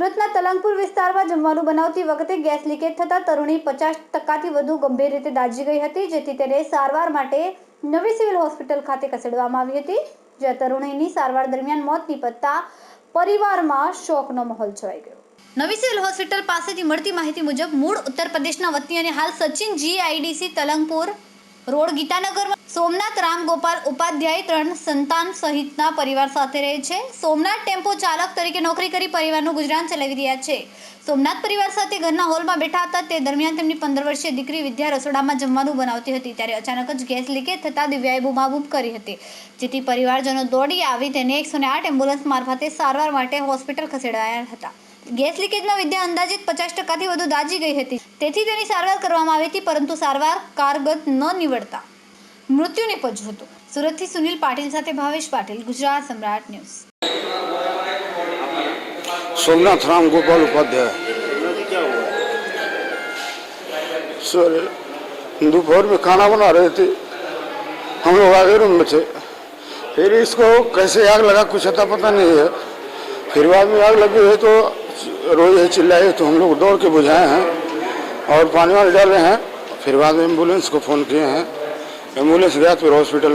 સુરતના તલંગપુર વિસ્તારમાં જમવાનું બનાવતી વખતે ગેસ લીકેજ થતાં તરુણી 50%થી વધુ ગંભીર રીતે દાઝી ગઈ હતી, જેથી તેને સારવાર માટે નવી સિવિલ હોસ્પિટલ ખાતે ખસેડવામાં આવી હતી, જ્યાં તરુણીની સારવાર દરમિયાન મોત નીપજતા પરિવારમાં શોકનો માહોલ છવાઈ ગયો. નવી સિવિલ હોસ્પિટલ પાસેથી મળતી માહિતી મુજબ મૂળ ઉત્તર પ્રદેશના વતની અને હાલ સચિન GIDC તલંગપુર રોડ ગીતાનગરમાં સોમનાથ રામગોપાલ ઉપાધ્યાય 3 સંતાન સહિતના પરિવાર સાથે રહે છે. સોમનાથ ટેમ્પો ચાલક તરીકે નોકરી કરી પરિવારનું ગુજરાન ચલાવી રહ્યા છે. સોમનાથ પરિવાર સાથે ઘરના હોલમાં બેઠા હતા. તે દરમિયાન તેમની 15 વર્ષીય દીકરી વિદ્યા રસોડામાં જમવાનું બનાવતી હતી, ત્યારે અચાનક જ ગેસ લીકેજ થતાં દિવ્યાએ બૂમાબૂમ કરી હતી, જેથી પરિવારજનો દોડી આવી તેને 108 એમ્બ્યુલન્સ મારફતે સારવાર માટે હોસ્પિટલ ખસેડાયા હતા. ગેસ લીકેજમાં વિદ્યા અંદાજિત 50%થી વધુ દાઝી ગઈ હતી, તેથી તેની સારવાર કરવામાં આવી હતી, પરંતુ સારવાર કારગત ન નીવડતા મૃત્યુ નિપજ્યું હતું. સુરતથી સુનિલ પાટીલ સાથે ભાવેશ પાટીલ, ગુજરાત सम्राट न्यूज. सोमनाथ राम गोपाल उपाध्याय। सर दोपहर में खाना बना रहे थे, हम लोग आगे रूम में थे, फिर इसको कैसे आग लगा कुछ अता पता नहीं है। फिर बाद में आग लगी है तो रोई है, चिल्लाए, तो हम लोग दौड़ के बुझाए हैं और पानी वाले डाले हैं। फिर बाद में एम्बुलेंस को फ़ोन किए हैं, एम्बुलेंस गया फिर हॉस्पिटल